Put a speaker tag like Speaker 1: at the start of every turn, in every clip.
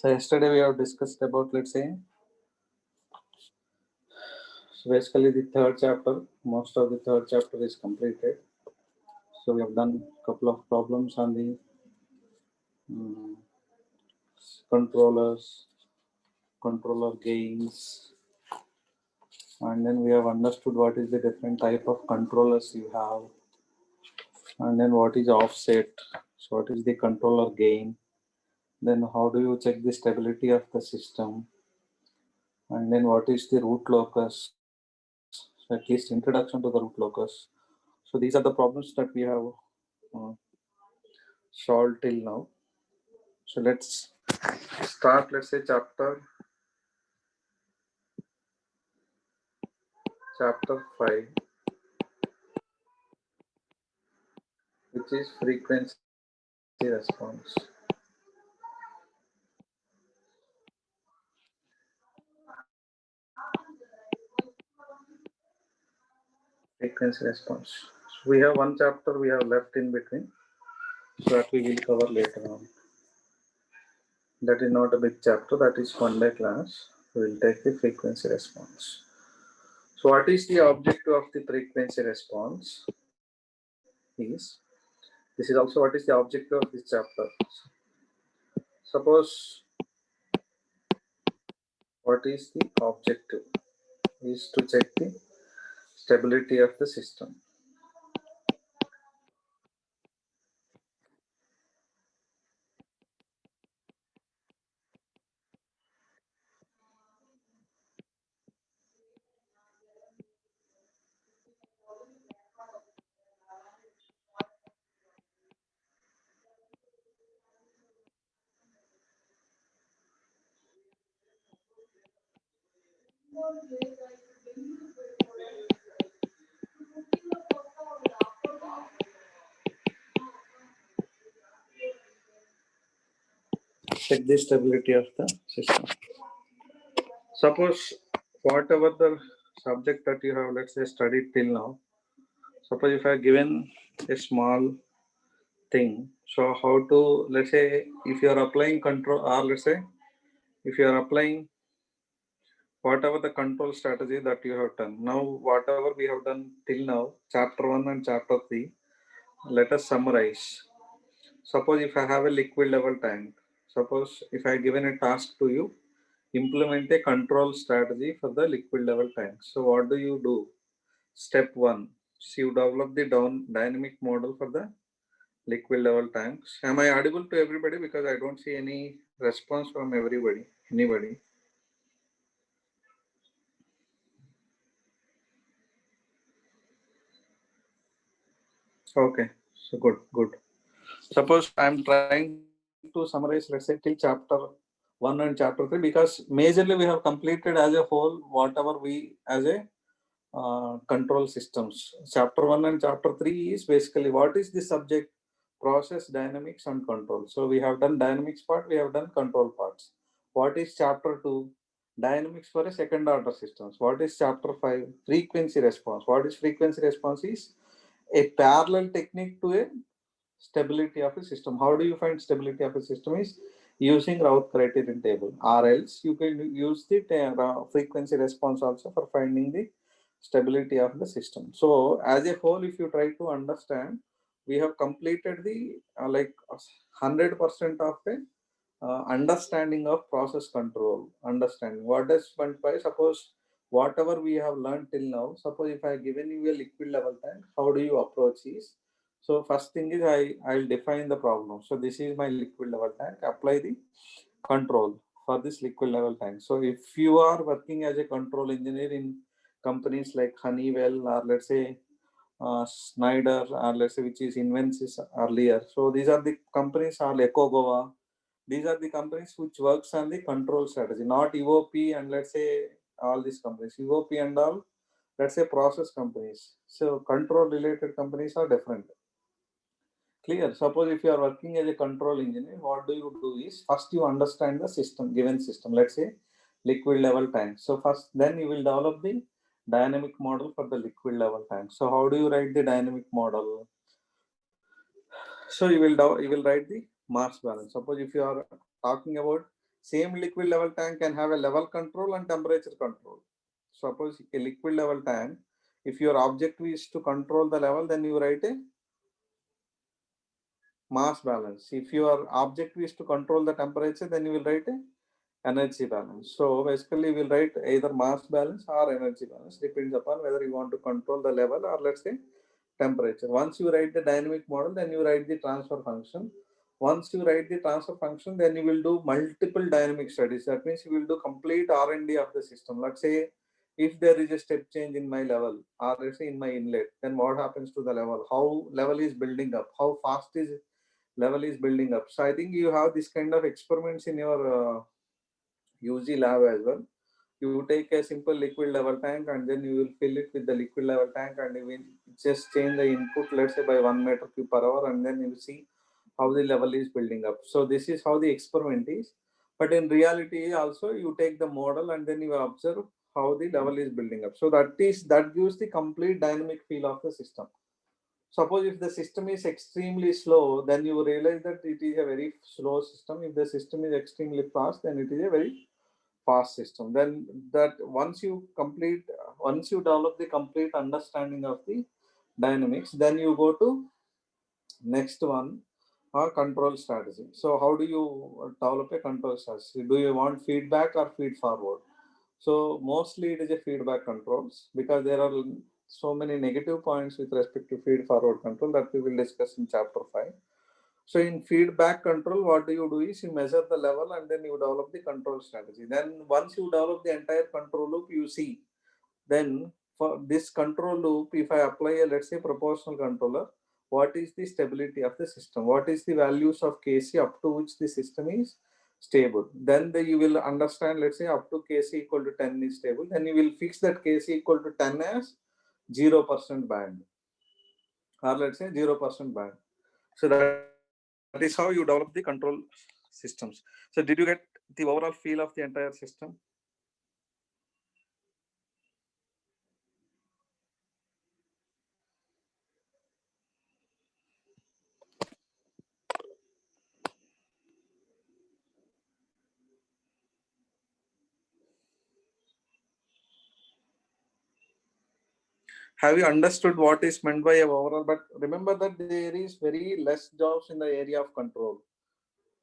Speaker 1: So yesterday we have discussed about, let's say, so basically the third chapter, most of the third chapter is completed. So we have done a couple of problems on the controllers, controller gains, and then we have understood what is the different type of controllers you have, and then what is offset, so what is the controller gain, then how do you check the stability of the system, and then what is the root locus, so at least introduction to the root locus. So these are the problems that we have solved till now. So let's start, let's say, chapter 5, which is frequency response. Frequency response. So we have one chapter we have left in between, so that we will cover later on. That is not a big chapter, that is one day class. We will take the frequency response. So what is the objective of the frequency response is, this is also what is the objective of this chapter. Suppose what is the objective is to check the stability of the system. Check the stability of the system. Suppose whatever the subject that you have, let's say, studied till now, suppose if I have given a small thing, so how to, let's say, if you are applying control, or let's say if you are applying whatever the control strategy that you have done now, whatever we have done till now, chapter 1 and chapter 3, let us summarize. Suppose if I have a liquid level tank, suppose if I given a task to you, implement a control strategy for the liquid level tank. So what do you do? Step 1, so you develop the dynamic model for the liquid level tanks. Am I audible to everybody? Because I don't see any response from everybody, anybody. Okay, so good. Suppose I'm trying to summarize, let's say, till chapter 1 and chapter 3, because majorly we have completed as a whole whatever we as a control systems. Chapter 1 and chapter 3 is basically what is the subject, process, dynamics and control. So we have done dynamics part, we have done control parts. What is chapter 2? Dynamics for a second order systems. What is chapter 5? Frequency response. What is frequency response? Is a parallel technique to a stability of a system. How do you find stability of a system? Is using Raoult criterion table, or else you can use the frequency response also for finding the stability of the system. So as a whole, if you try to understand, we have completed the like 100% of a understanding of process control. Understanding what does meant by, suppose whatever we have learned till now, suppose if I given you a liquid level tank, how do you approach is, so first thing is I'll define the problem. So this is my liquid level tank, apply the control for this liquid level tank. So if you are working as a control engineer in companies like Honeywell, or let's say Schneider, or let's say which is Invensys earlier, so these are the companies, or Ecogoa, these are the companies which works on the control strategy, not EOP and let's say all these companies. EOP and all, let's say process companies. So control related companies are different. Clear? Suppose if you are working as a control engineer, what do you do is, first you understand the system, given system, let's say liquid level tank. So first, then you will develop the dynamic model for the liquid level tank. So how do you write the dynamic model? So you will write the mass balance. Suppose if you are talking about same liquid level tank can have a level control and temperature control. Suppose a liquid level tank, if your objective is to control the level, then you write a mass balance. If your objective is to control the temperature, then you will write a energy balance. So basically we'll write either mass balance or energy balance, depends upon whether you want to control the level or let's say temperature. Once you write the dynamic model, then you write the transfer function. Once you write the transfer function, then you will do multiple dynamic studies. That means you will do complete R&D of the system. Let's say if there is a step change in my level or let's say in my inlet, then what happens to the level? How level is building up? How fast is level is building up? So I think you have this kind of experiments in your UG lab as well. You take a simple liquid level tank and then you will fill it with the liquid level tank and you will just change the input, let's say by 1 meter cube per hour, and then you will see how the level is building up. So this is how the experiment is. But in reality also you take the model and then you observe how the level is building up. So that gives the complete dynamic feel of the system. Suppose if the system is extremely slow, then you realize that it is a very slow system. If the system is extremely fast, then it is a very fast system. Then that once you develop the complete understanding of the dynamics, then you go to next one, control strategy. So how do you develop a control strategy? Do you want feedback or feed forward? So mostly it is a feedback controls, because there are so many negative points with respect to feed forward control that we will discuss in chapter 5. So in feedback control, what do you do is you measure the level and then you develop the control strategy. Then once you develop the entire control loop, you see, then for this control loop, if I apply a, let's say, proportional controller, what is the stability of the system? What is the values of Kc up to which the system is stable? Then you will understand, let's say up to Kc equal to 10 is stable. Then you will fix that Kc equal to 10 as 0% band, or let's say 0% band. So that is how you develop the control systems. So did you get the overall feel of the entire system? Have you understood what is meant by a overall? But remember that there is very less jobs in the area of control.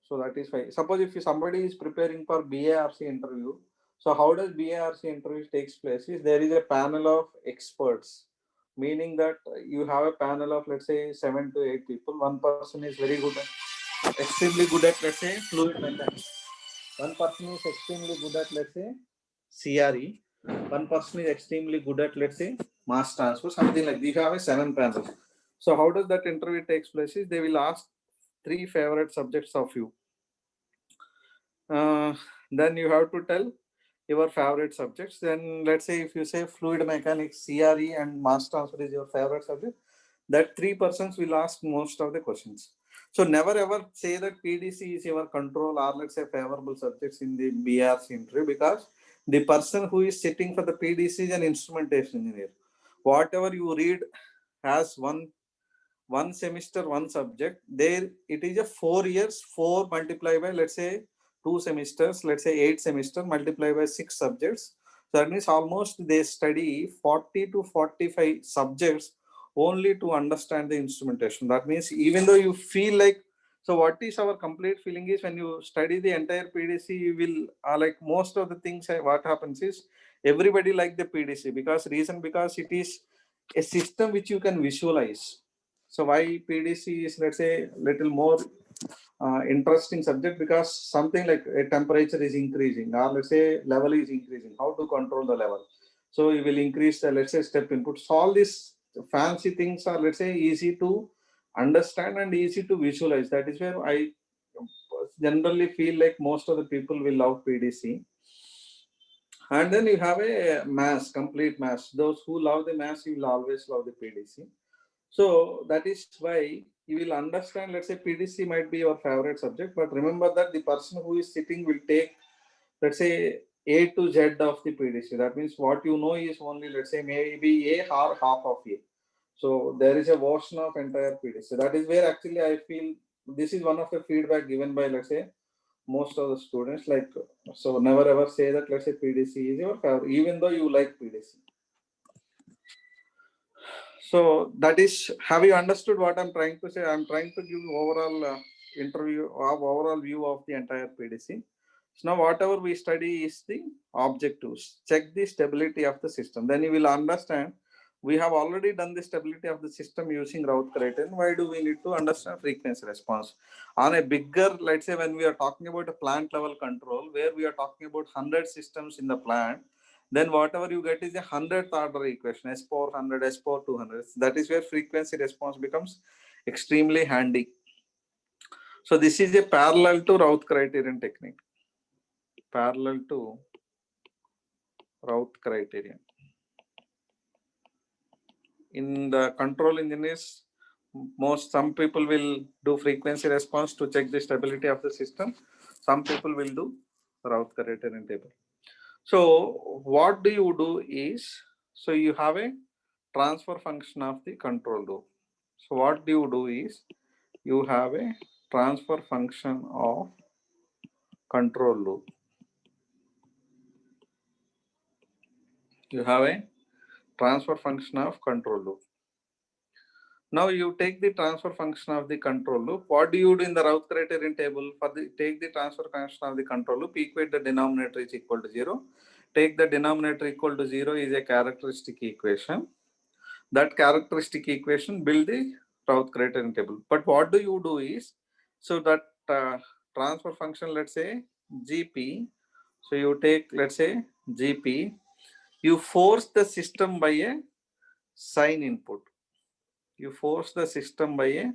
Speaker 1: So that is why. Suppose if somebody is preparing for BARC interview, so how does BARC interview takes place? Is there is a panel of experts, meaning that you have a panel of let's say 7 to 8 people. One person is very good, extremely good at let's say fluid mechanics. One person is extremely good at let's say CRE. One person is extremely good at let's say mass transfer, something like this. You have a 7 panels. So how does that interview takes place? Is they will ask 3 favorite subjects of you. Then you have to tell your favorite subjects. Then let's say if you say fluid mechanics, CRE and mass transfer is your favorite subject, that 3 persons will ask most of the questions. So never ever say that PDC is your control or let's say favorable subjects in the BRC interview, because the person who is sitting for the PDC is an instrumentation engineer. Whatever you read has one semester, one subject. There it is a 4 years, 4 multiplied by let's say 2 semesters, let's say 8 semesters multiplied by 6 subjects. So that means almost they study 40 to 45 subjects only to understand the instrumentation. That means even though you feel like, so what is our complete feeling is when you study the entire PDC, you will like most of the things. What happens is everybody like the PDC because it is a system which you can visualize. So why PDC is let's say little more interesting subject, because something like a temperature is increasing or let's say level is increasing. How to control the level? So you will increase the let's say step inputs. So all these fancy things are let's say easy to understand and easy to visualize. That is where I generally feel like most of the people will love PDC. And then you have a mass, complete mass. Those who love the mass, you will always love the PDC. So that is why you will understand, let's say PDC might be your favorite subject, but remember that the person who is sitting will take, let's say, A to Z of the PDC. That means what you know is only, let's say, maybe A or half of A. So there is a version of entire PDC. That is where actually I feel this is one of the feedback given by, let's say, most of the students, like, so never ever say that let's say PDC is your favorite, even though you like PDC. So that is, have you understood what I'm trying to say? I'm trying to give overall overall view of the entire PDC. So now whatever we study is the objectives. Check the stability of the system. Then you will understand we have already done the stability of the system using Routh criterion. Why do we need to understand frequency response? On a bigger, let's say when we are talking about a plant level control, where we are talking about 100 systems in the plant, then whatever you get is a 100th order equation, S power 100, S power 200. That is where frequency response becomes extremely handy. So this is a parallel to Routh criterion technique. Parallel to Routh criterion. In the control engineers, some people will do frequency response to check the stability of the system. Some people will do Routh criterion table. So what do you do is, so you have a transfer function of the control loop. So what do you do is, you have a transfer function of control loop. You have a transfer function of control loop. Now you take the transfer function of the control loop. What do you do in the Routh criterion table? For the take the transfer function of the control loop, equate the denominator is equal to 0. Take the denominator equal to 0 is a characteristic equation. That characteristic equation build the Routh criterion table. But what do you do is, so that transfer function, let's say GP. So you take, let's say GP, you force the system by a sine input. You force the system by a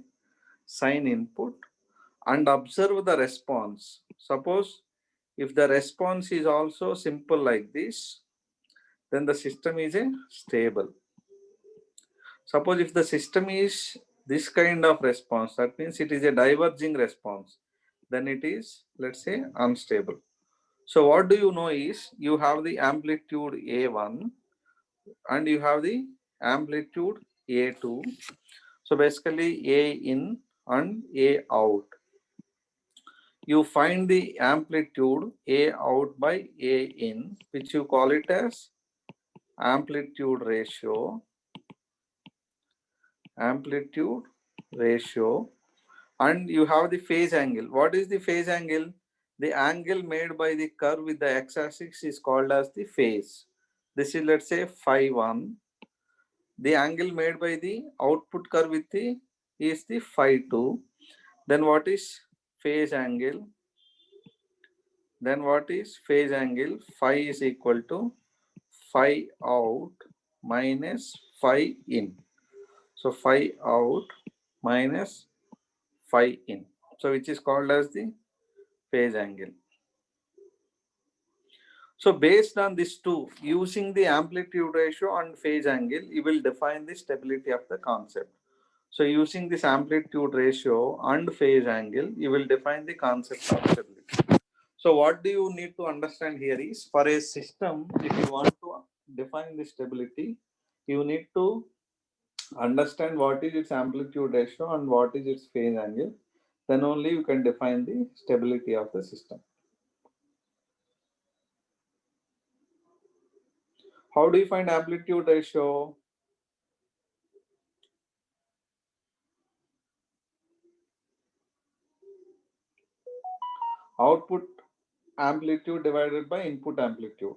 Speaker 1: sine input and observe the response. Suppose if the response is also simple like this, then the system is a stable. Suppose if the system is this kind of response, that means it is a diverging response, then it is, let's say, unstable. So what do you know is, you have the amplitude A1 and you have the amplitude A2. So basically A in and A out. You find the amplitude A out by A in, which you call it as amplitude ratio. Amplitude ratio. And you have the phase angle. What is the phase angle? The angle made by the curve with the x-axis is called as the phase. This is, let's say, phi 1. The angle made by the output curve with the is the phi 2. Then what is phase angle? Then what is phase angle? Phi is equal to phi out minus phi in. So phi out minus phi in. So which is called as the phase angle. So based on these two, using the amplitude ratio and phase angle, you will define the stability of the concept. So using this amplitude ratio and phase angle, you will define the concept of stability. So what do you need to understand here is, for a system, if you want to define the stability, you need to understand what is its amplitude ratio and what is its phase angle. Then only you can define the stability of the system. How do you find amplitude ratio? Output amplitude divided by input amplitude.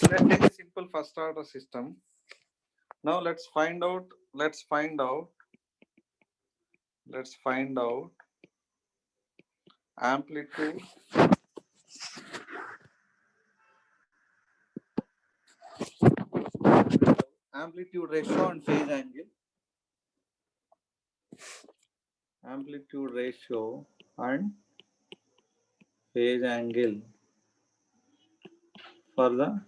Speaker 1: So let's take a simple first order system. Now let's find out amplitude ratio and phase angle. Amplitude ratio and phase angle for the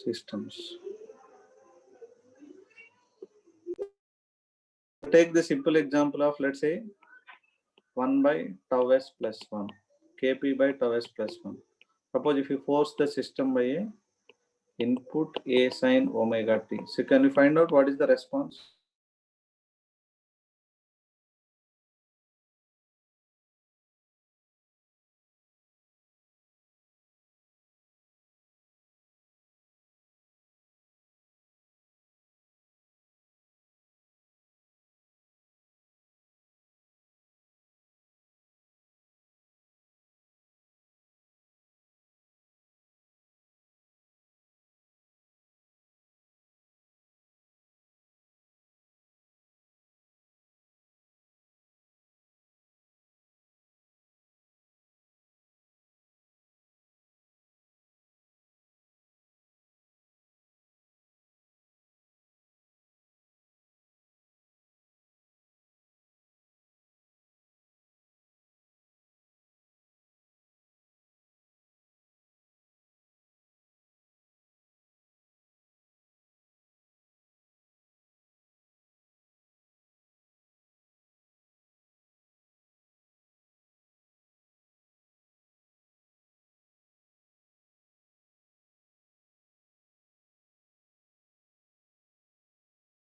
Speaker 1: systems. Take the simple example of, let's say, 1 by tau s plus 1, kp by tau s plus 1. Suppose if you force the system by a input a sin omega t. So can we find out what is the response?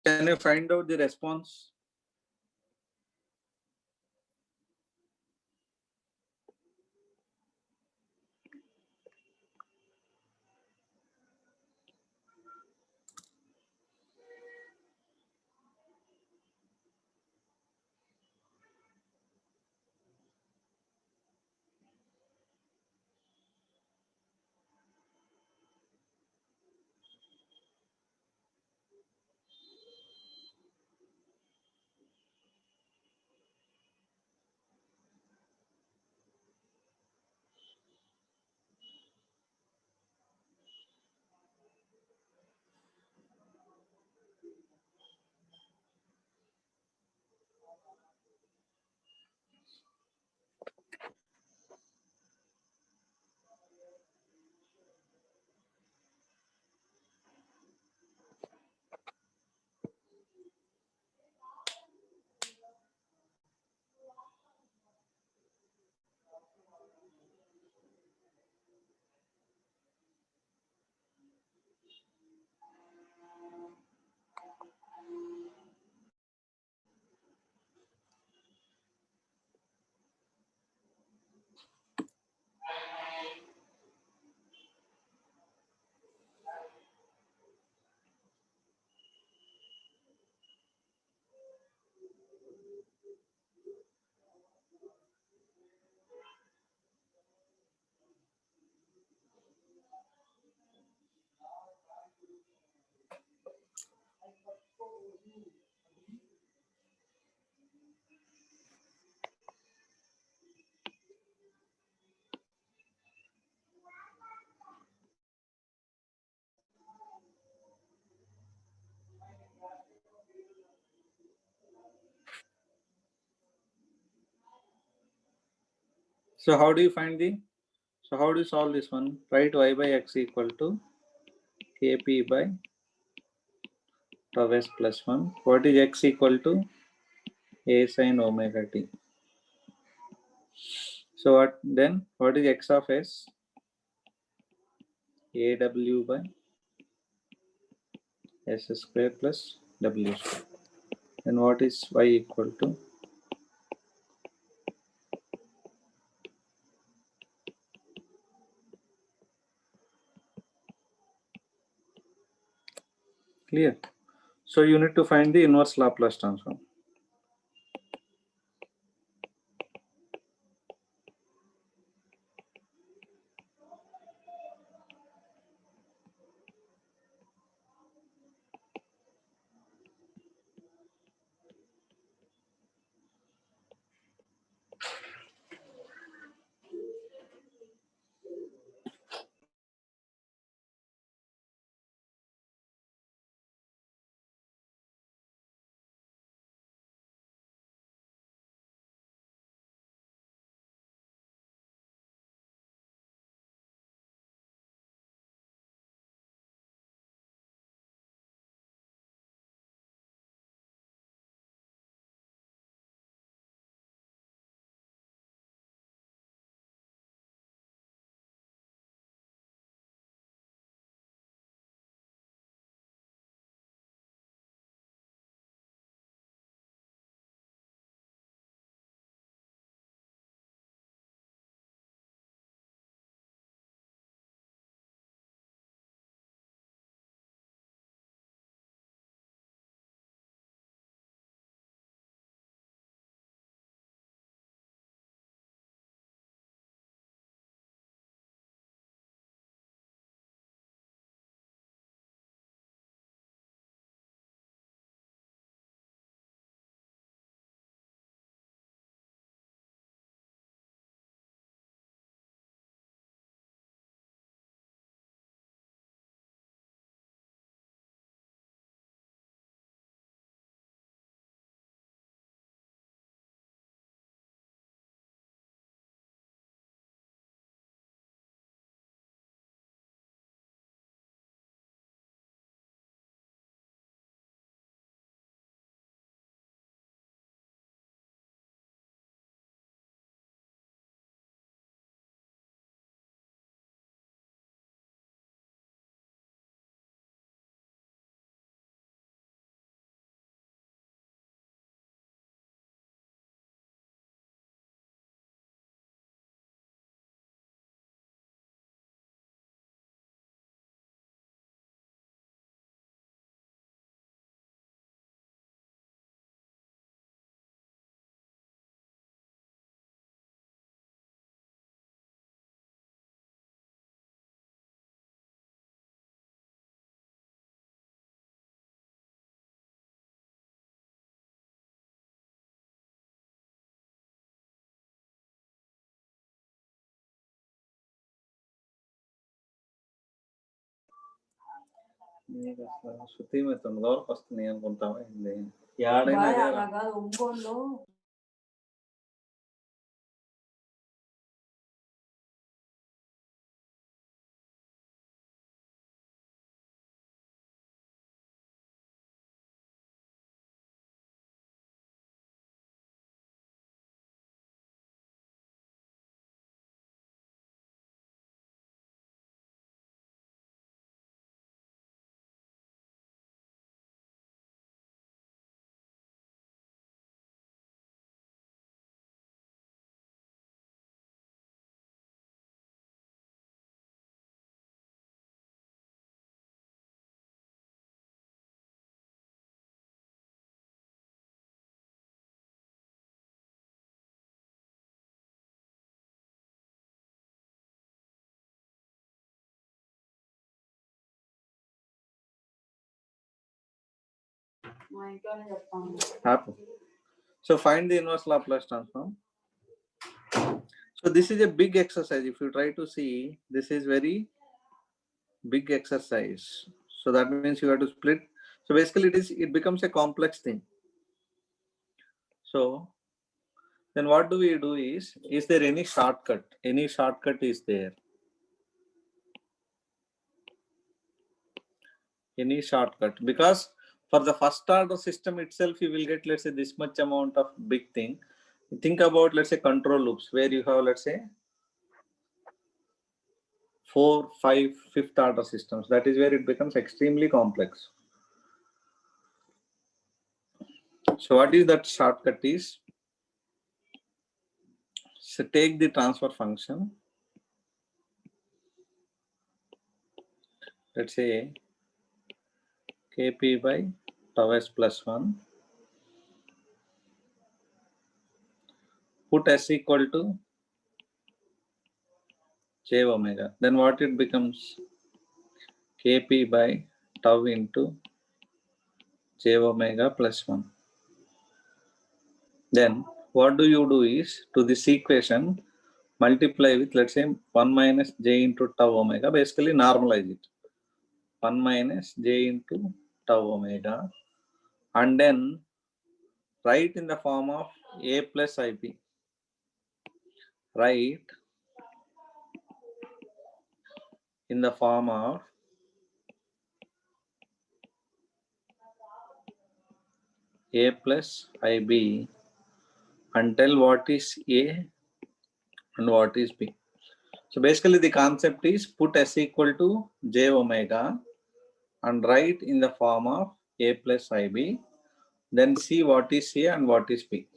Speaker 1: Can you find out the response? So how do you find the, so how do you solve this one? Write y by x equal to kp by tau s plus 1. What is x equal to a sin omega t? So what then? What is x of s? aw by s square plus w square. And what is y equal to? Clear? So you need to find the inverse Laplace transform. నీకు అసలు శృతి మీద తొమ్మిది వస్తుంది అనుకుంటావా ఏంది ఏడైనా
Speaker 2: Ongole
Speaker 1: happen. So find the inverse Laplace transform. So this is a big exercise. If you try to see, this is very big exercise. So that means you have to split. So basically it becomes a complex thing. So then what do we do is there any shortcut? Any shortcut is there? Any shortcut? Because for the first order system itself, you will get, let's say, this much amount of big thing. Think about, let's say, control loops where you have, let's say, 4, 5, fifth order systems. That is where it becomes extremely complex. So what is that shortcut is? So take the transfer function. Let's say Kp by tau s plus 1. Put s equal to j omega. Then what it becomes? Kp by tau into j omega plus 1. Then what do you do is, to this equation, multiply with, let's say, 1 minus j into tau omega. Basically normalize it. 1 minus j into tau omega. And then write in the form of a plus ip. Write in the form of a plus ib and tell what is a and what is b. So basically the concept is put s equal to j omega and write in the form of a plus ib. Then see what is a and what is b.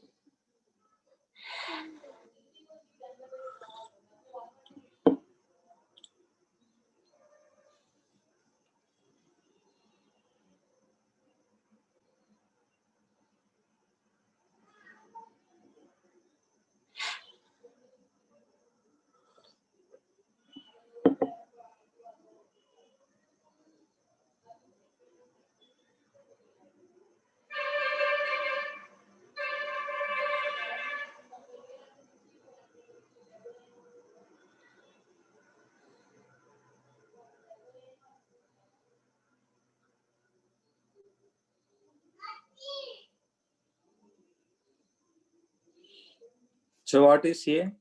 Speaker 1: So what is a?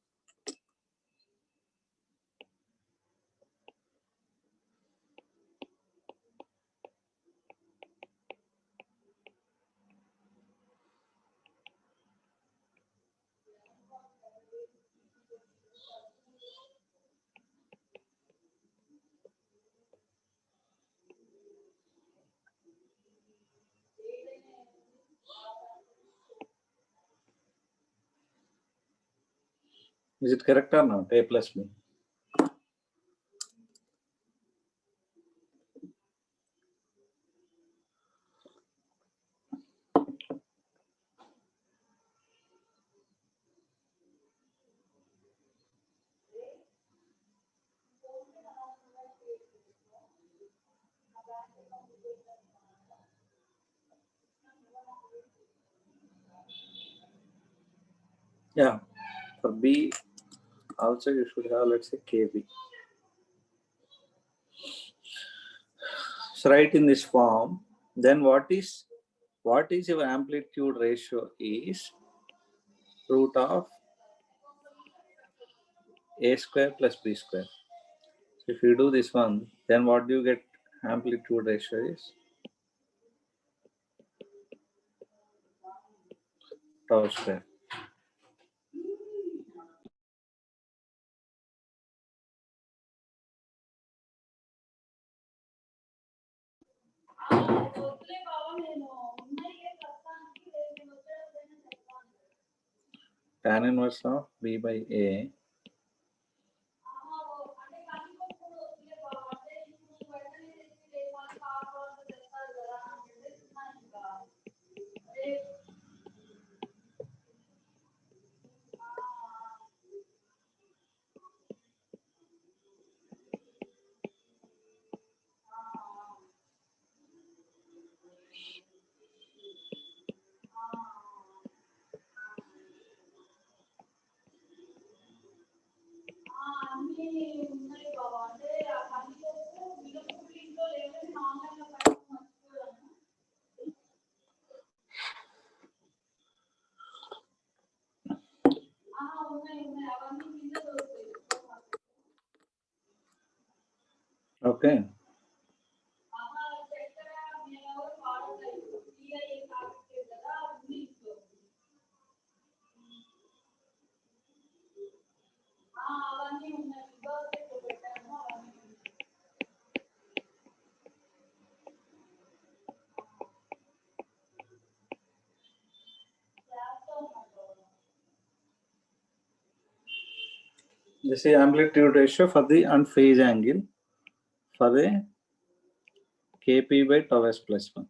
Speaker 1: Is it correct or not? A plus b. Yeah, for b also you should have, let's say, kb. So write in this form, then what is your amplitude ratio is root of a square plus b square. So if you do this one, then what do you get? Amplitude ratio is tau square. Tan inverse of b by a okay. This is amplitude ratio for the and phase angle for the Kp by tau s plus 1.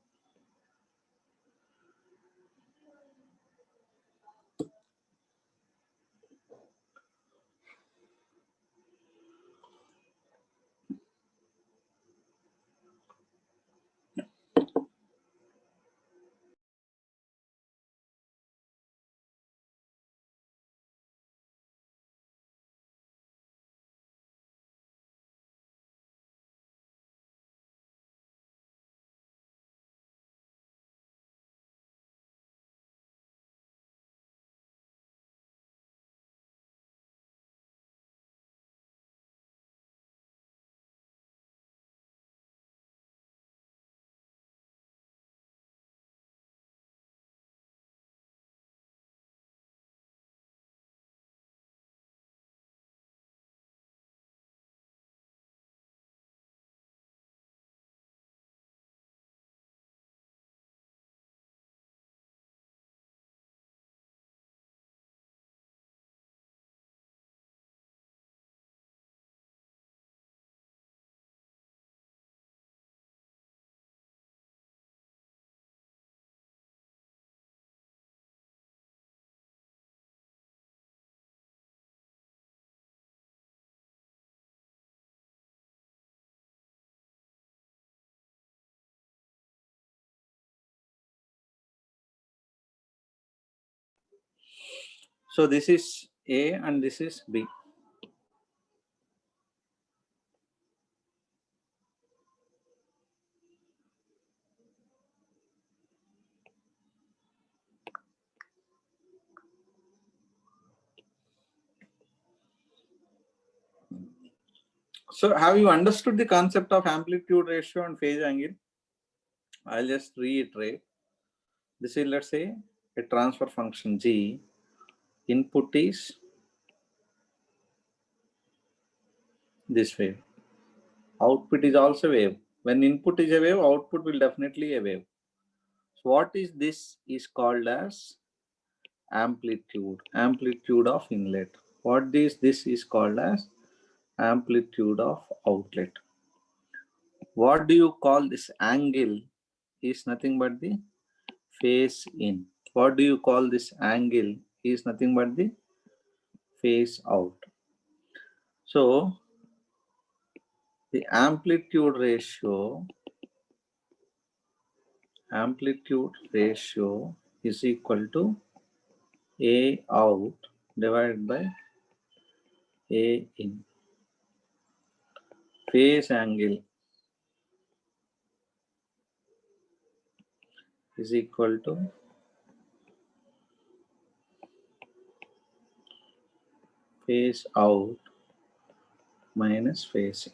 Speaker 1: So this is A and this is B. So have you understood the concept of amplitude ratio and phase angle? I'll just reiterate. This is, let's say, a transfer function G. Input is this wave. Output is also wave. When input is a wave, output will definitely a wave. So what is this is called as amplitude of inlet. What this is called as amplitude of outlet. What do you call this angle is nothing but the phase in. What do you call this angle is nothing but the phase out. So the amplitude ratio is equal to A out divided by A in. Phase angle is equal to phase out minus phase in.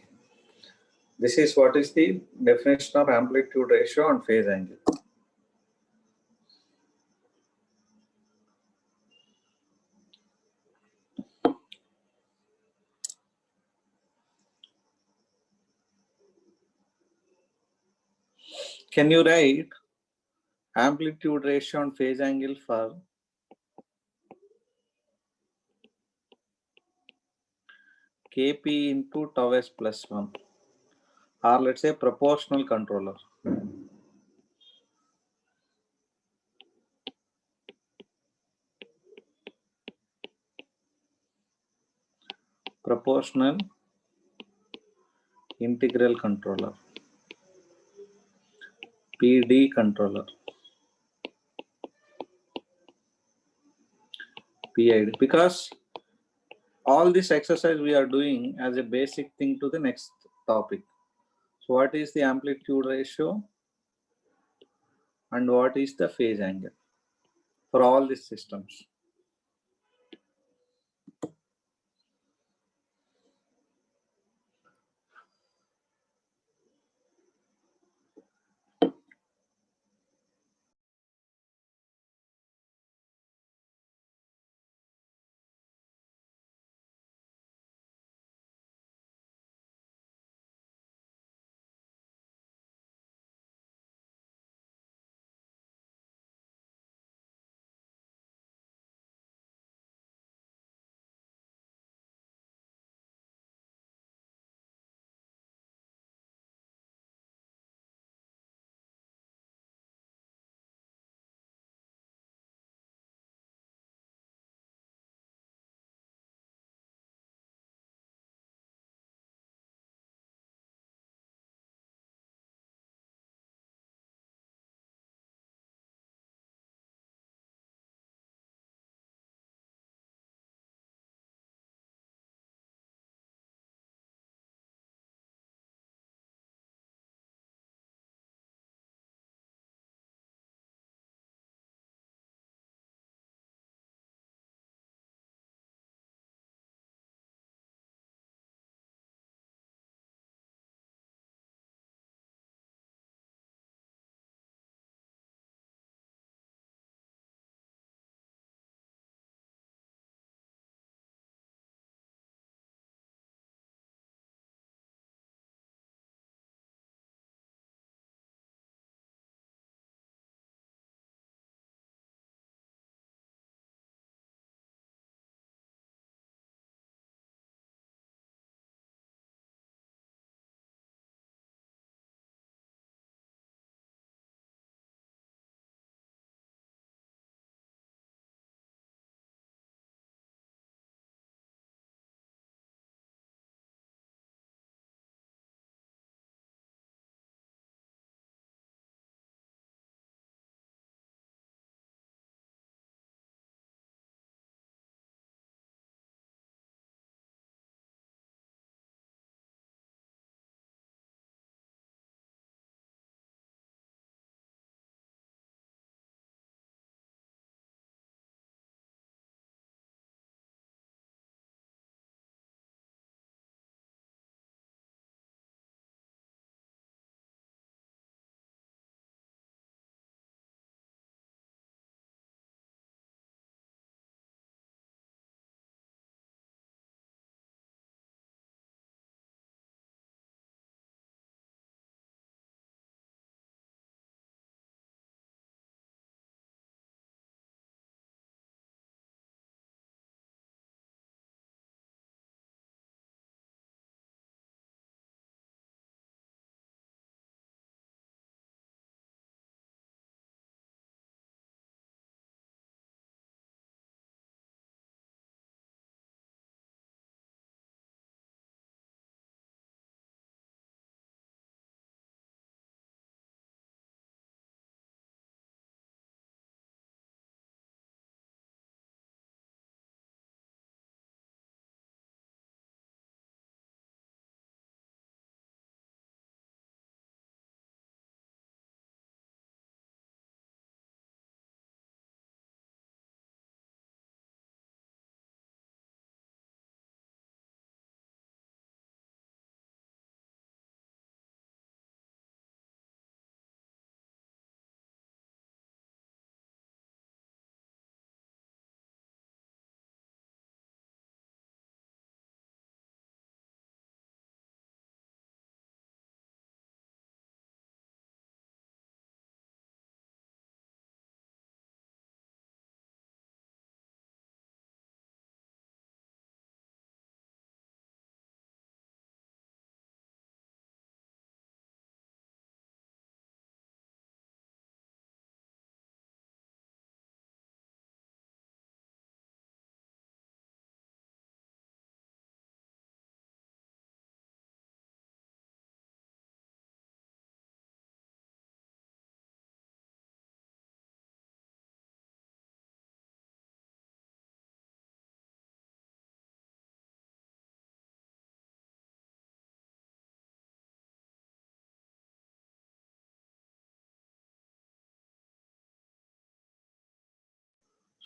Speaker 1: This is what is the definition of amplitude ratio and phase angle. Can you write amplitude ratio and phase angle for Kp into tau s plus 1, or let's say proportional controller? Proportional integral controller, PD controller, PID, because all this exercise we are doing as a basic thing to the next topic. So what is the amplitude ratio and what is the phase angle for all these systems?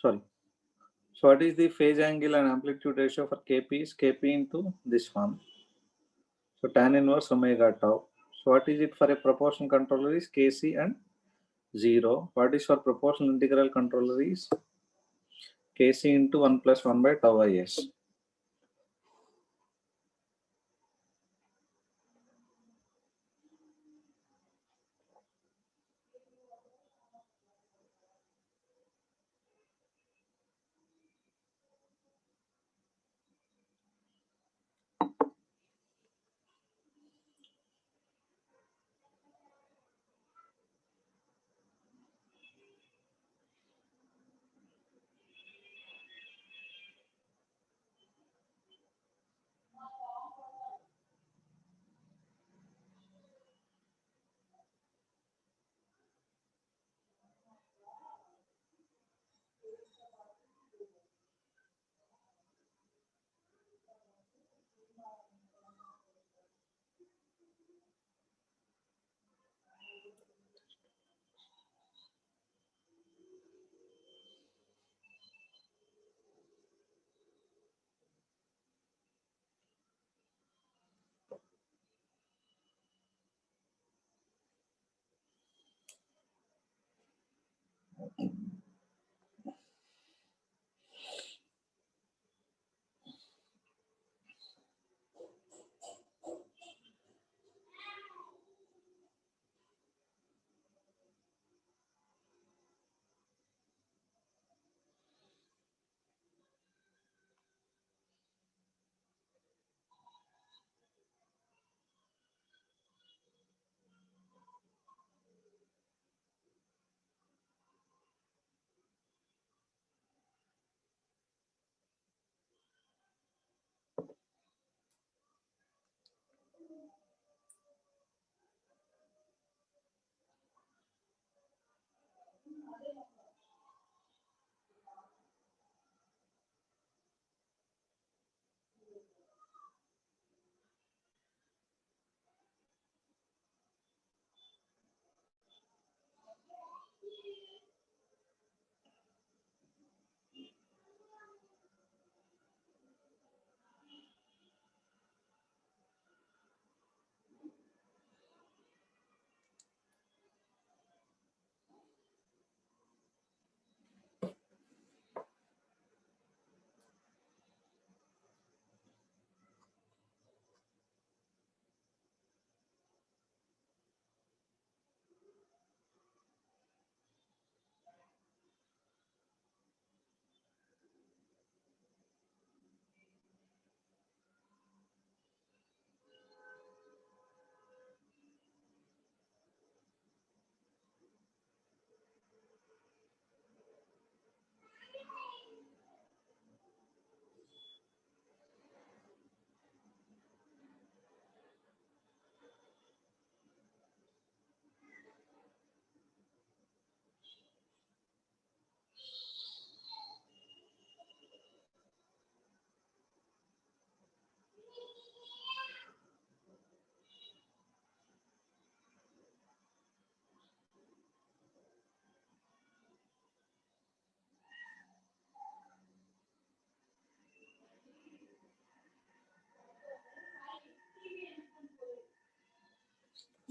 Speaker 1: Sorry. So what is the phase angle and amplitude ratio for Kp is Kp into this one. So tan inverse omega tau. So what is it for a proportional controller is Kc and 0. What is for proportional integral controller is Kc into 1 plus 1 by tau is.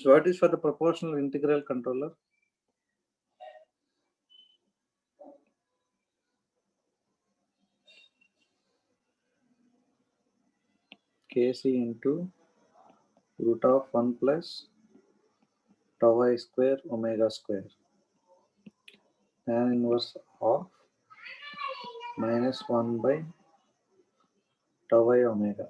Speaker 1: So what is for the proportional integral controller? Kc into root of 1 plus tau I square omega square. Tan inverse of minus 1 by tau I omega.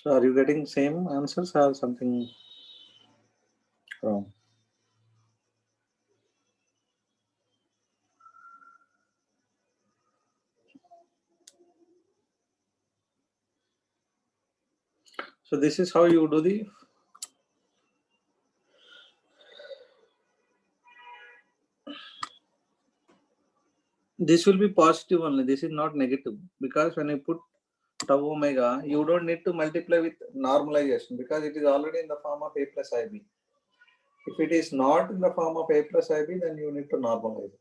Speaker 1: So are you getting same answers or something wrong? So this is how you do the. This will be positive only. This is not negative, because when you put tau omega, you don't need to multiply with normalization because it is already in the form of a plus ib. If it is not in the form of a plus ib, then you need to normalize it.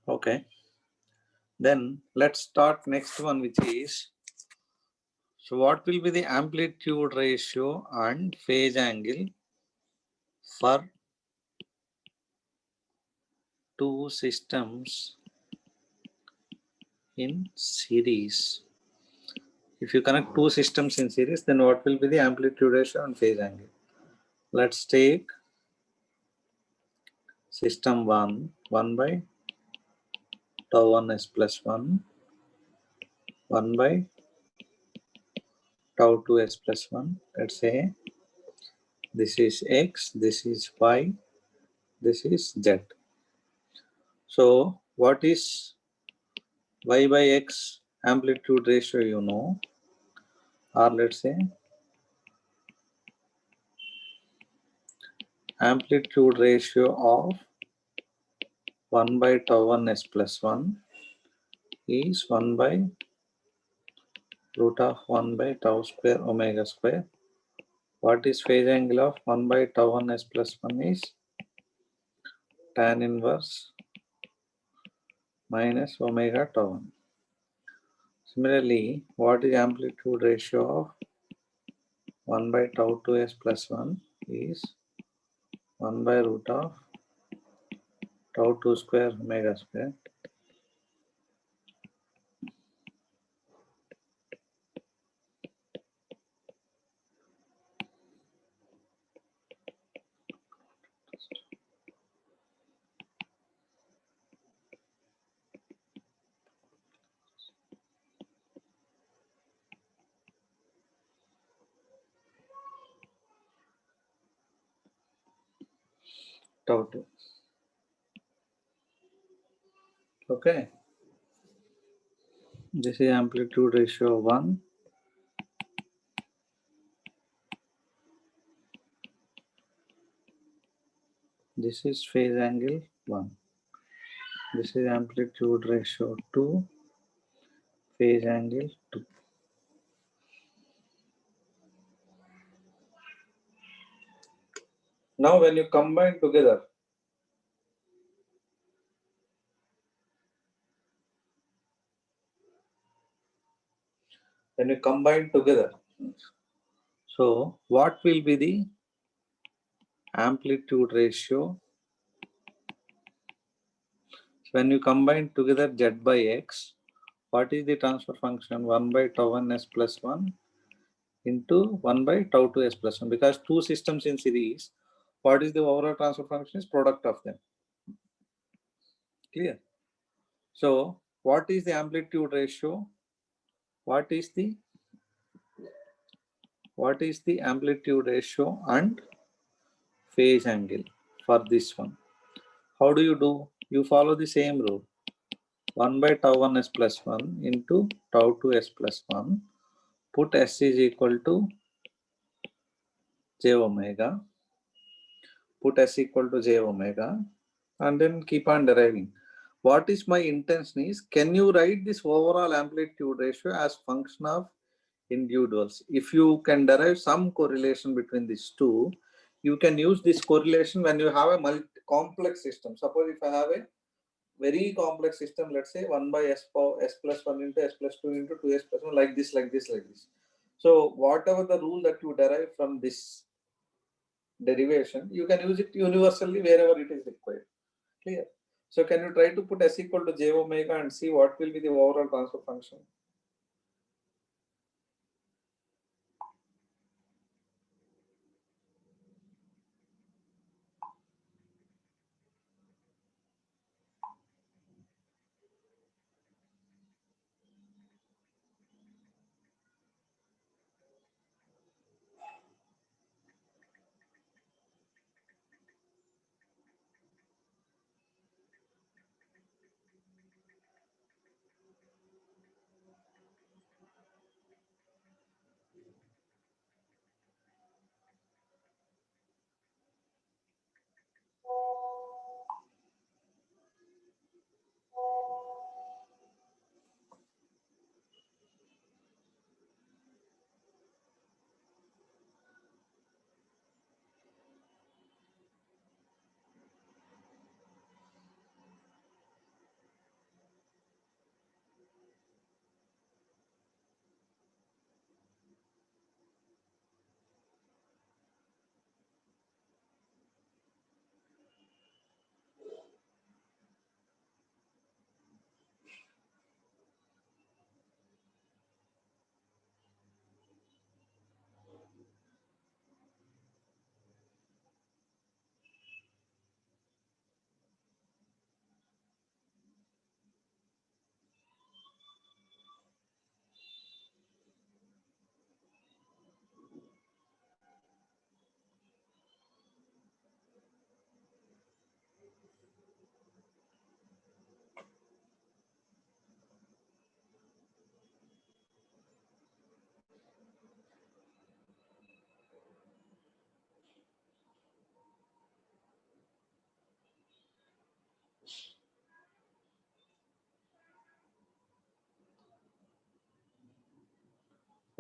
Speaker 1: Okay. Then let's start next one, which is, so what will be the amplitude ratio and phase angle for two systems in series? If you connect two systems in series, then what will be the amplitude ratio and phase angle? Let's take system 1, 1 by tau 1 s plus 1, 1 by tau 2 s plus 1. Let's say this is x, this is y, this is z. So what is y by x amplitude ratio, you know, or let's say amplitude ratio of 1 by tau 1 s plus 1 is 1 by root of 1 by tau square omega square. What is phase angle of 1 by tau 1 s plus 1 is tan inverse minus omega tau 1. Similarly, what is amplitude ratio of 1 by tau 2 s plus 1 is 1 by root of tau 2 square omega square. Tau 2. Okay. This is amplitude ratio 1. This is phase angle 1. This is amplitude ratio 2. Phase angle 2. Now when you combine together, when you combine together. So what will be the amplitude ratio when you combine together z by x? What is the transfer function? 1 by tau 1 s plus 1 into 1 by tau 2 s plus 1. Because two systems in series, what is the overall transfer function? Is product of them. Clear? So what is the amplitude ratio? What is the amplitude ratio and phase angle for this one? How do you do? You follow the same rule. 1 by tau 1 s plus 1 into tau 2 s plus 1. Put s is equal to j omega. Put s equal to j omega. And then keep on deriving. What is my intention is, can you write this overall amplitude ratio as function of individuals? If you can derive some correlation between these two, you can use this correlation when you have a complex system. Suppose if I have a very complex system, let's say 1 by s power s plus 1 into s plus 2 into 2s plus 1, like this, like this, like this. So whatever the rule that you derive from this derivation, you can use it universally wherever it is required. Clear? So can you try to put s equal to j omega and see what will be the overall transfer function?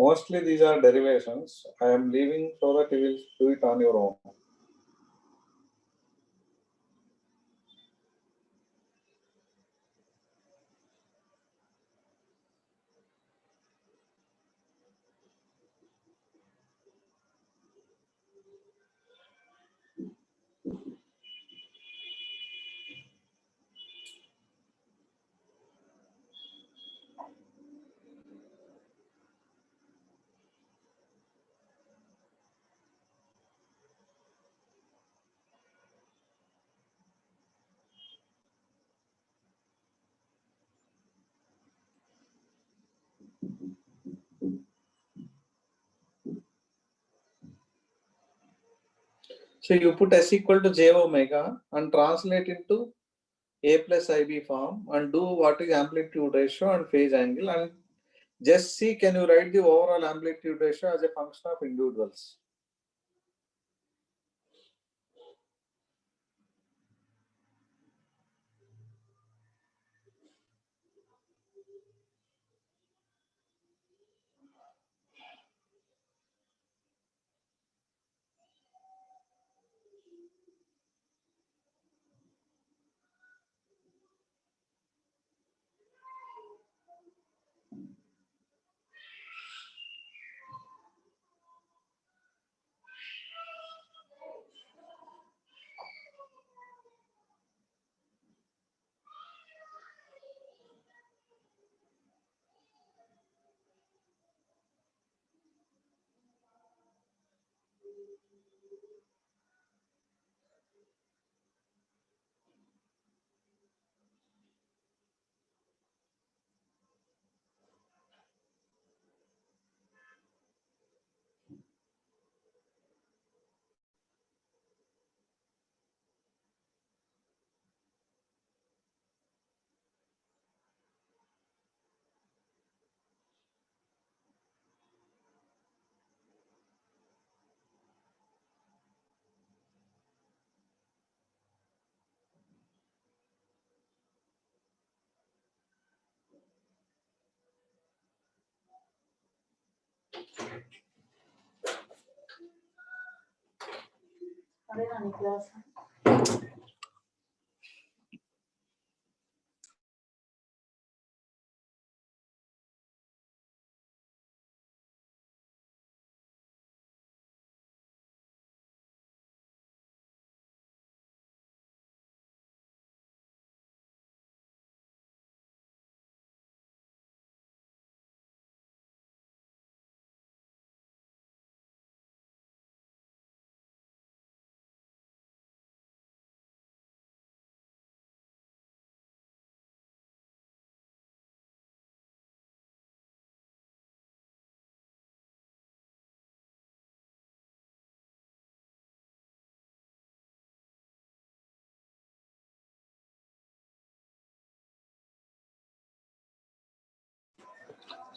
Speaker 1: Mostly these are derivations. I am leaving so that you will do it on your own. So you put s equal to j omega and translate into a plus ib form and do what is amplitude ratio and phase angle, and just see, can you write the overall amplitude ratio as a function of individuals?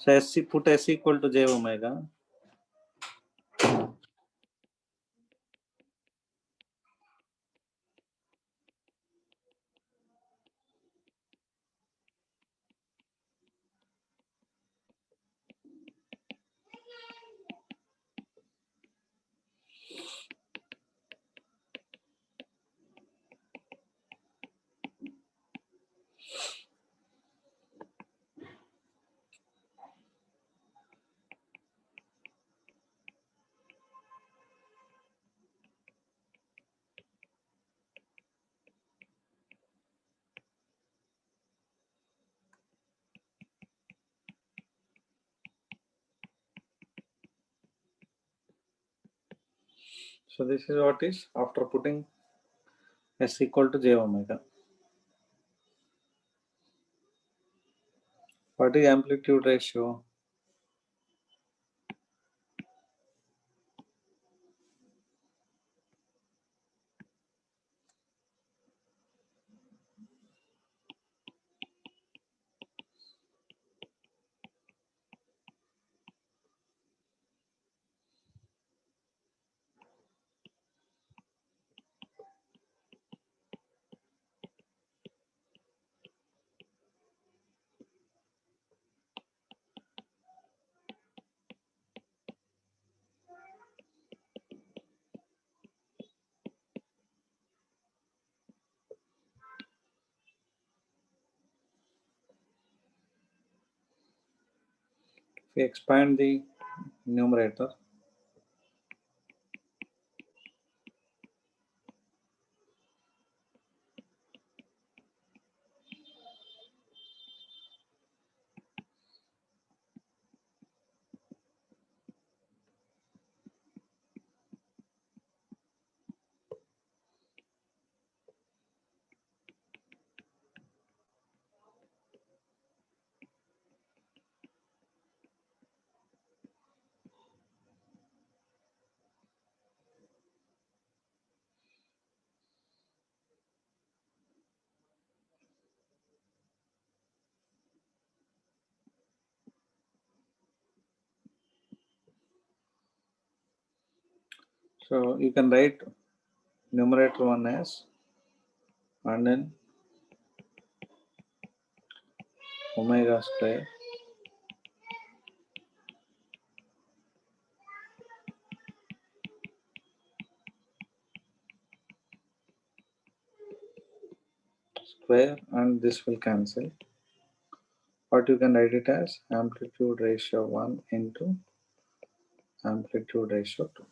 Speaker 1: So SC, put S equal to J omega. So this is what is after putting S equal to J omega. What is amplitude ratio? If we expand the numerator, so you can write numerator 1 as and then omega square and this will cancel. What you can write it as amplitude ratio 1 into amplitude ratio 2.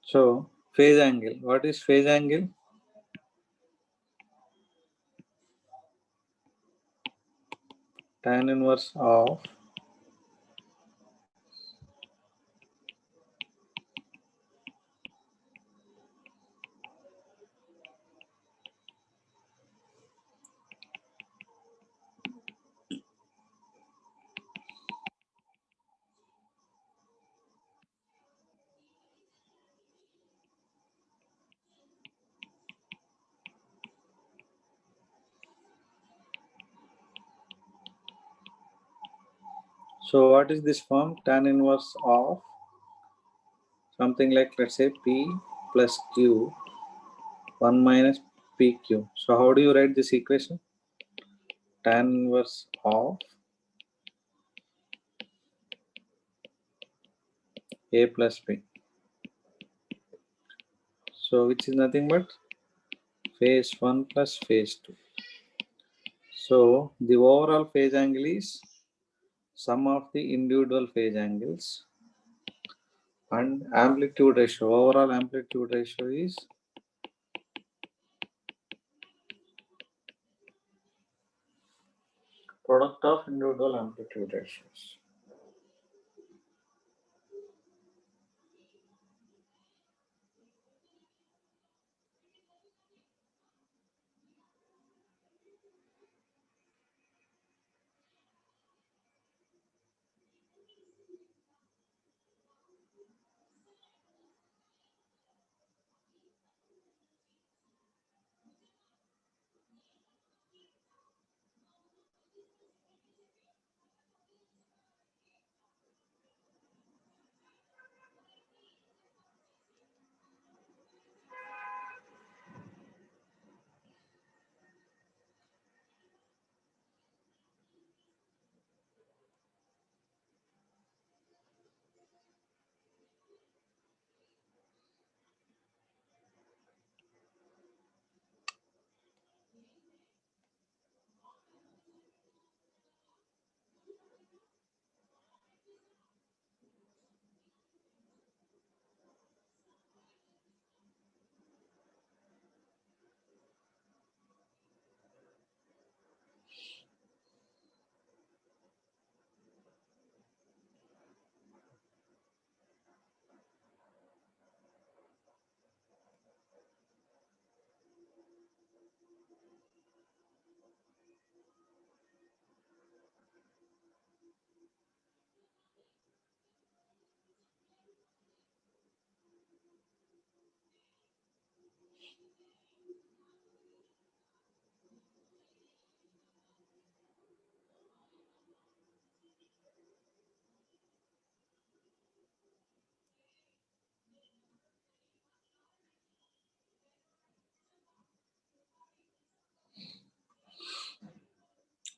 Speaker 1: So phase angle. What is phase angle? Tan inverse of so what is this form? Tan inverse of something like, let's say, P plus Q 1 minus PQ. So how do you write this equation? Tan inverse of A plus P. So which is nothing but phase 1 plus phase 2. So the overall phase angle is sum of the individual phase angles, and amplitude ratio, overall amplitude ratio is product of individual amplitude ratios.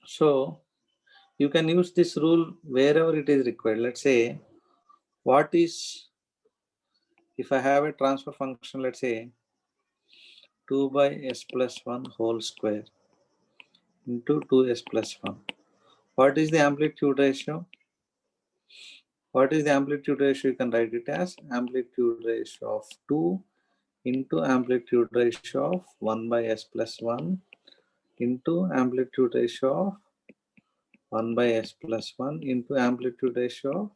Speaker 1: So you can use this rule wherever it is required. Let's say, what is, if I have a transfer function, let's say 2 by s plus 1 whole square into 2s plus 1. What is the amplitude ratio? What is the amplitude ratio? You can write it as amplitude ratio of 2 into amplitude ratio of 1 by s plus 1 into amplitude ratio of 1 by s plus 1 into amplitude ratio of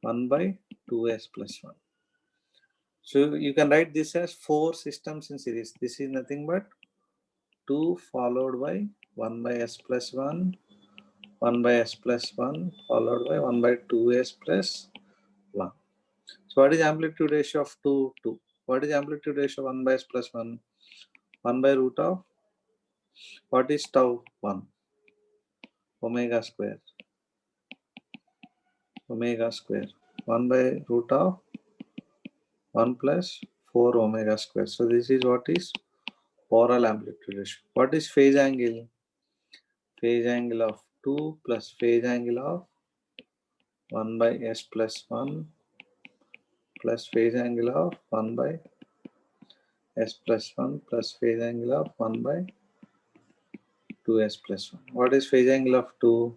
Speaker 1: 1 by 2s plus 1. So you can write this as 4 systems in series. This is nothing but 2 followed by 1 by s plus 1, 1 by s plus 1 followed by 1 by 2s plus 1. So what is amplitude ratio of 2? 2. What is amplitude ratio of 1 by s plus 1? 1 by root of, what is tau? 1. Omega square. Omega square. 1 by root of 1 plus 4 omega square. So this is what is overall amplitude ratio. What is phase angle? Phase angle of 2 plus phase angle of 1 by s plus 1 plus phase angle of 1 by s plus 1 plus phase angle of 1 by 2s plus 1. What is phase angle of 2?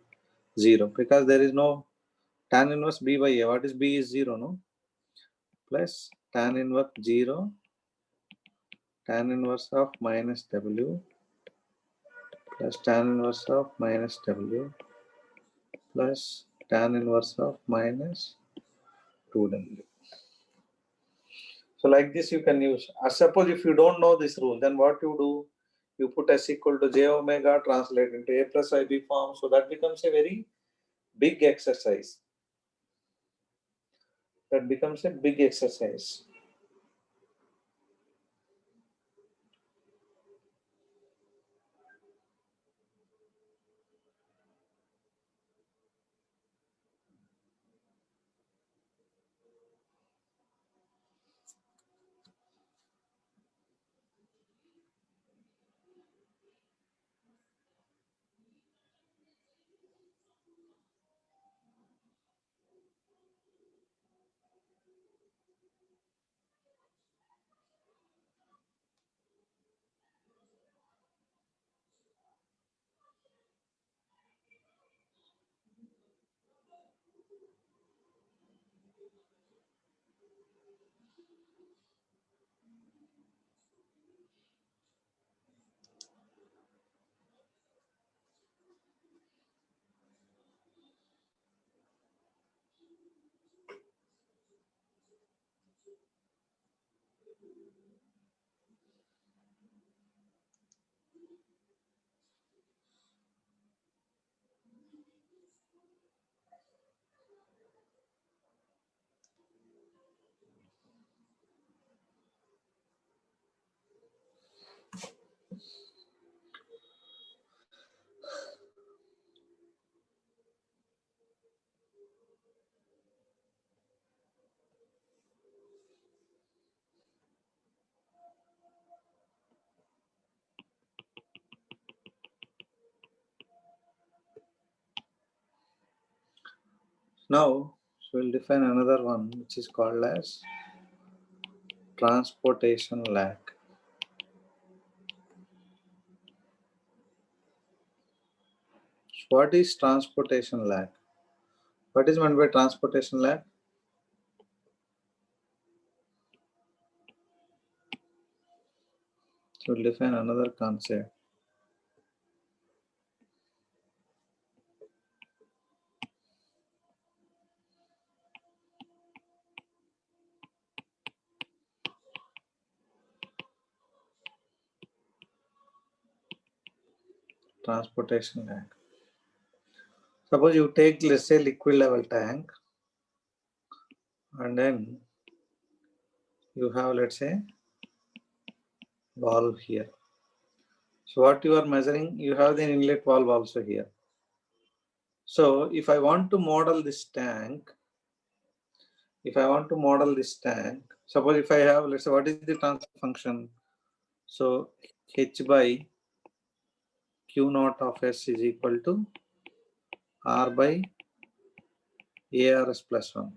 Speaker 1: 0. Because there is no tan inverse b by a. What is b is 0, no? Plus tan inverse 0 tan inverse of minus w plus tan inverse of minus w plus tan inverse of minus 2w. So like this you can use. Suppose if you don't know this rule, then what you do? You put s equal to j omega, translate into a plus ib form. So that becomes a very big exercise. That becomes a big exercise. Now we'll define another one which is called as transportation lag. What is transportation lag? What is meant by transportation lag? So we'll define another concept. Transportation lag. Suppose you take, let's say, liquid level tank, and then you have, let's say, valve here. So what you are measuring, you have the inlet valve also here. So if I want to model this tank, suppose if I have, let's say, what is the transfer function? So H by Q naught of S is equal to R by ARS plus 1.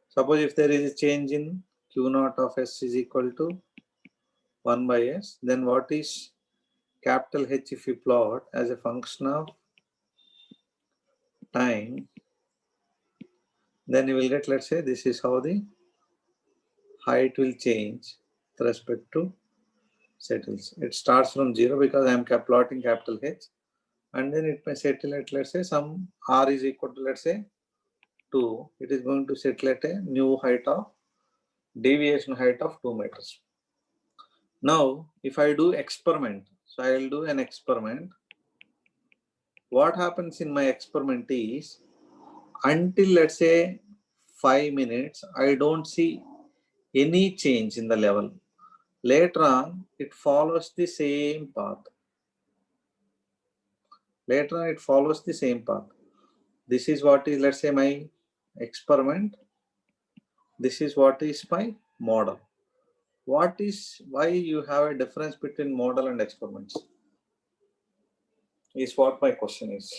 Speaker 1: Suppose if there is a change in Q naught of S is equal to 1 by S, then what is capital H if you plot as a function of time, then you will get, let's say, this is how the height will change with respect to settles. It starts from 0 because I am plotting capital H, and then it may settle at, let's say, some R is equal to, let's say, 2. It is going to settle at a new height of deviation height of 2 meters. Now, if I do experiment, so I will do an experiment. What happens in my experiment is, until, let's say, 5 minutes, I don't see any change in the level. Later on, it follows the same path. Later on, it follows the same path. This is what is, let's say, my experiment. This is what is my model. Why you have a difference between model and experiments? Is what my question is.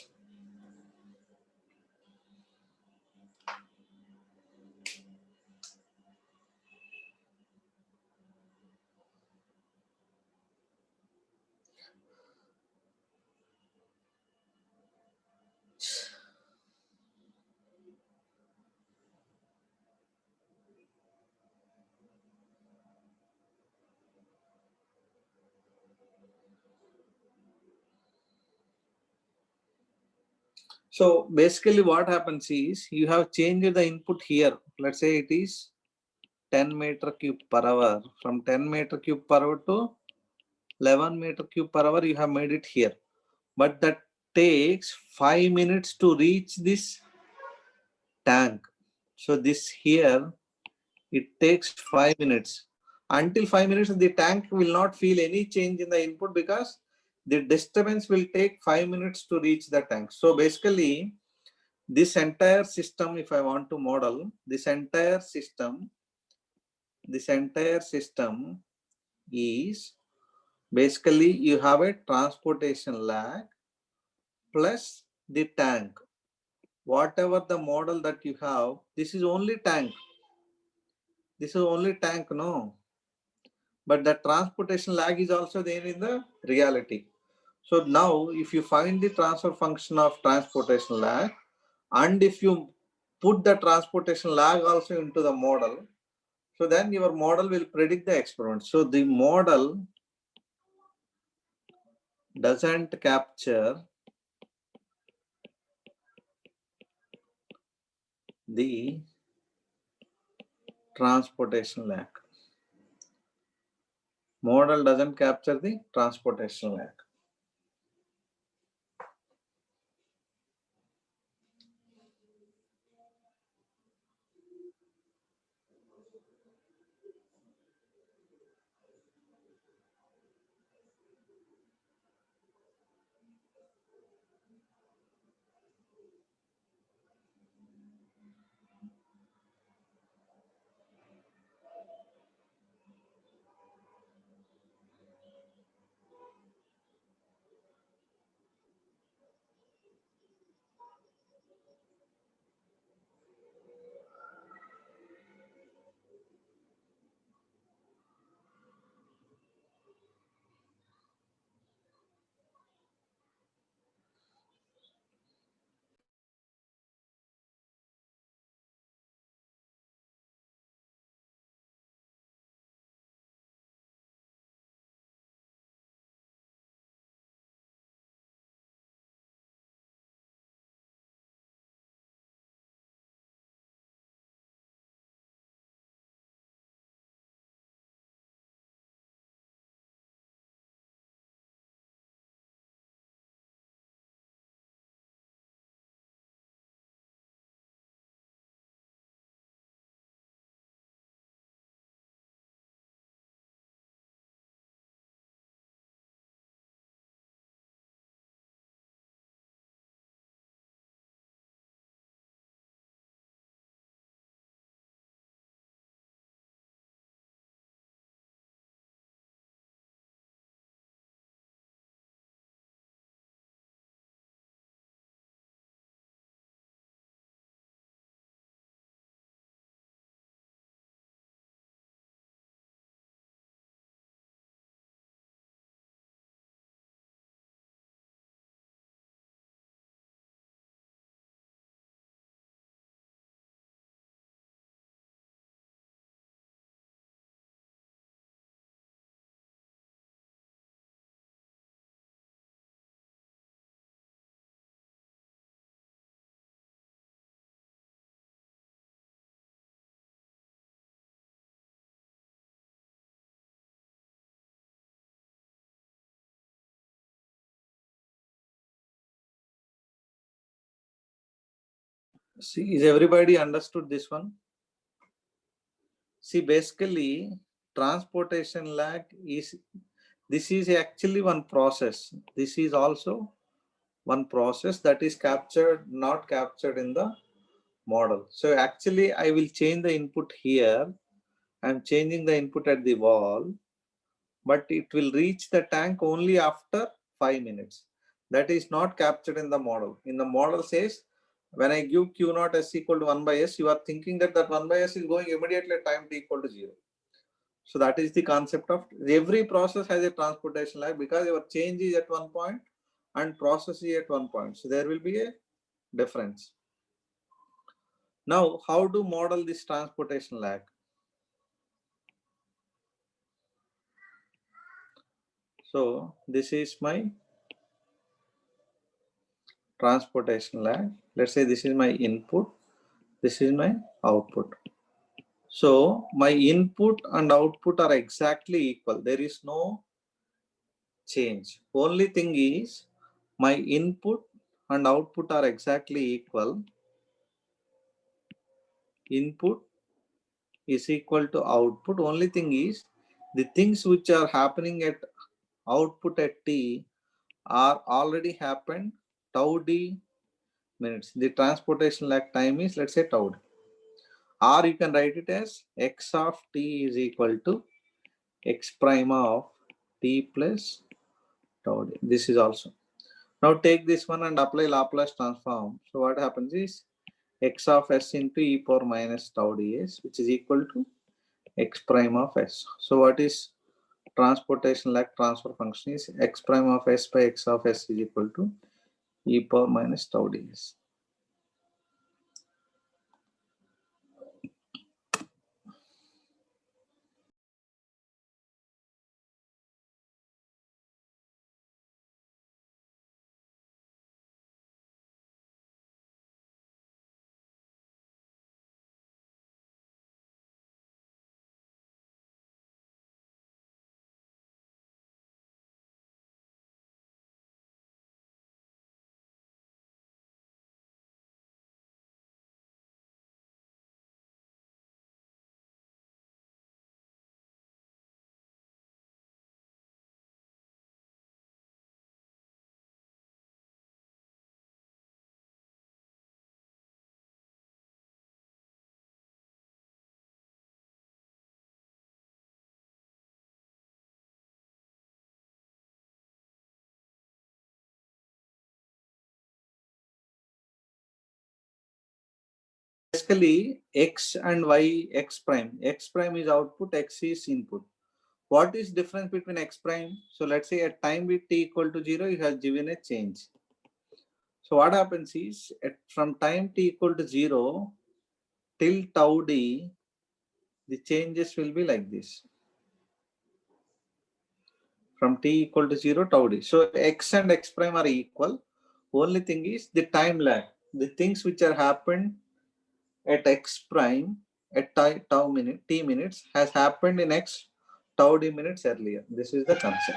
Speaker 1: So basically what happens is you have changed the input here. Let's say it is 10 meter cube per hour. From 10 meter cube per hour to 11 meter cube per hour, you have made it here. But that takes 5 minutes to reach this tank. So this here, it takes 5 minutes. Until 5 minutes, the tank will not feel any change in the input because the disturbance will take 5 minutes to reach the tank. So basically, this entire system, if I want to model, this entire system is basically you have a transportation lag plus the tank. Whatever the model that you have, this is only tank. This is only tank, no? But the transportation lag is also there in the reality. So now if you find the transfer function of transportation lag, and if you put the transportation lag also into the model, so then your model will predict the experiment. So the model doesn't capture the transportation lag. Model doesn't capture the transportation lag. See, is everybody understood this one? See, basically, transportation lag is, this is actually one process. This is also one process that is captured, not captured in the model. So actually, I will change the input here. I'm changing the input at the wall, but it will reach the tank only after 5 minutes. That is not captured in the model. In the model says, when I give Q naught S equal to 1 by S, you are thinking that that 1 by S is going immediately at time t equal to 0. So that is the concept of every process has a transportation lag because your change is at one point and process is at one point. So there will be a difference. Now, how to model this transportation lag? So this is my transportation lag. Let's say this is my input, this is my output. So my input and output are exactly equal. There is no change. Only thing is my input and output are exactly equal. Input is equal to output. Only thing is the things which are happening at output at t are already happened tau d minutes. The transportation lag time is, let's say, tau d. Or you can write it as x of t is equal to x prime of t plus tau d. This is also. Now take this one and apply Laplace transform. So what happens is x of s into e power minus tau ds, which is equal to x prime of s. So what is transportation lag transfer function is x prime of s by x of s is equal to e power minus tau ds. Basically, x and y, x prime is output, x is input. What is difference between x prime? So let's say at time with t equal to 0, you have given a change. So what happens is from time t equal to 0 till tau d, the changes will be like this. From t equal to 0 tau d. So x and x prime are equal. Only thing is the time lag. The things which are happened at x prime at tau minute t minutes has happened in x tau d minutes earlier. This is the concept.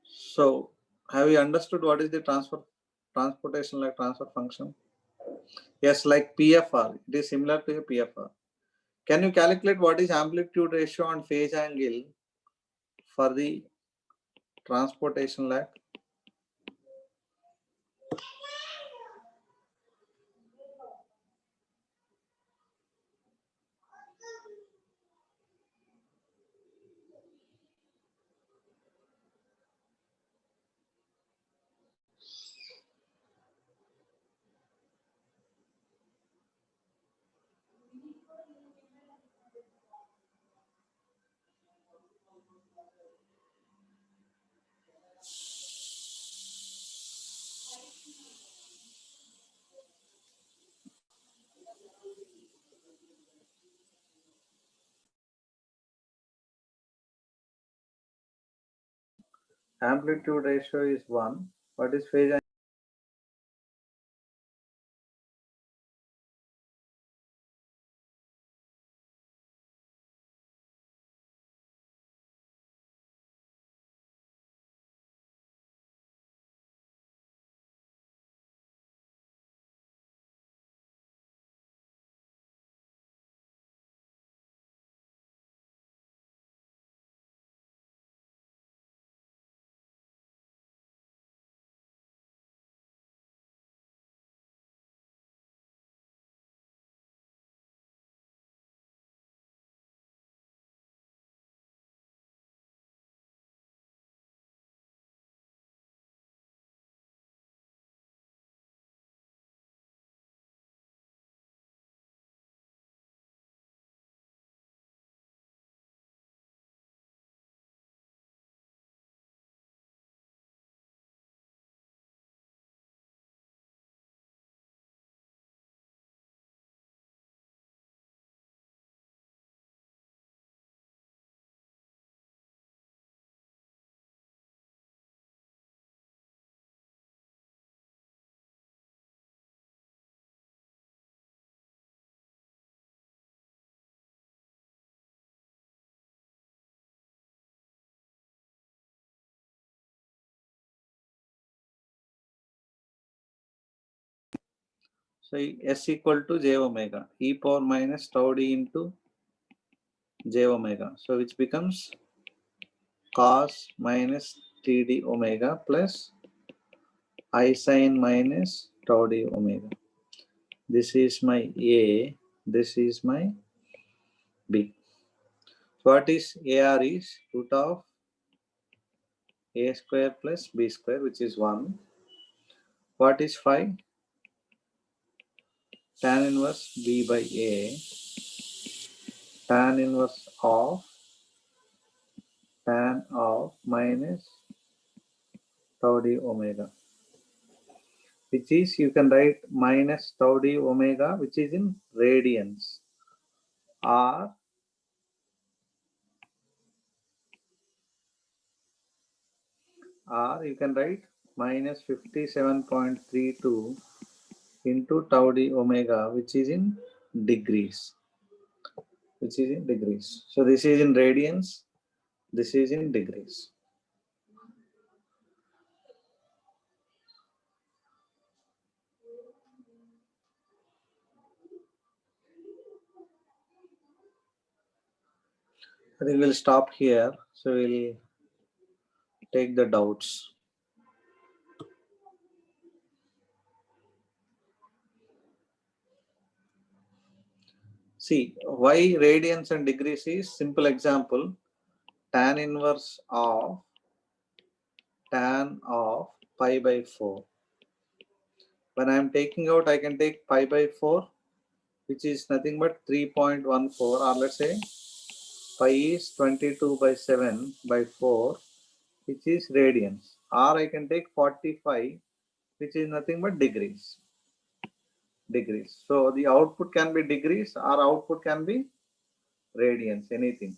Speaker 1: So have you understood what is the transportation lag transfer function? Yes, like PFR. It is similar to a PFR. Can you calculate what is amplitude ratio and phase angle for the transportation lag? Amplitude ratio is 1. What is phase angle? So S equal to j omega, e power minus tau d into j omega. So which becomes cos minus td omega plus I sin minus tau d omega. This is my A, this is my B. So what is AR is root of A square plus B square, which is 1. What is phi? Tan inverse B by A, tan inverse of tan of minus tau d omega, which is, you can write minus tau d omega, which is in radians, or you can write minus 57.32 into tau d omega, which is in degrees, So this is in radians, this is in degrees. I think we'll stop here. So we'll take the doubts. See, why radians and degrees is simple example. Tan inverse of tan of pi by 4. When I am taking out, I can take pi by 4, which is nothing but 3.14, or let's say pi is 22 by 7 by 4, which is radians. Or I can take 45, which is nothing but degrees. So the output can be degrees or output can be radians, anything.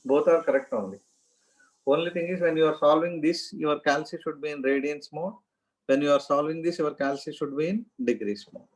Speaker 1: Both are correct only. Only thing is, when you are solving this, your calculus should be in radians mode. When you are solving this, your calculus should be in degrees mode.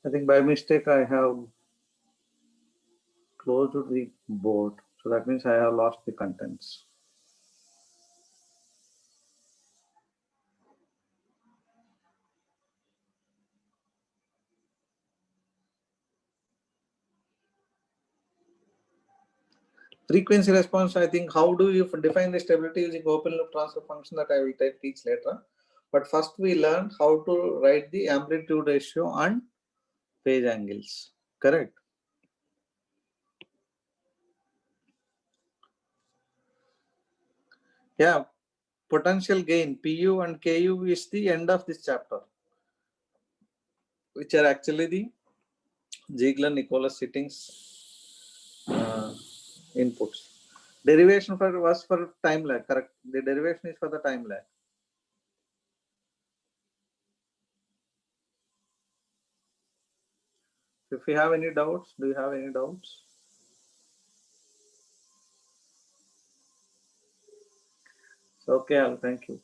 Speaker 1: I think by mistake I have closed the board. So that means I have lost the contents. Frequency response, I think, how do you define the stability using open loop transfer function, that I will teach later. But first we learn how to write the amplitude ratio and phase angles, correct? Yeah, potential gain, PU and KU is the end of this chapter, which are actually the Ziegler-Nicholas settings inputs. Derivation was for time lag, correct? The derivation is for the time lag. If you have any doubts, do you have any doubts? Okay, Al, thank you.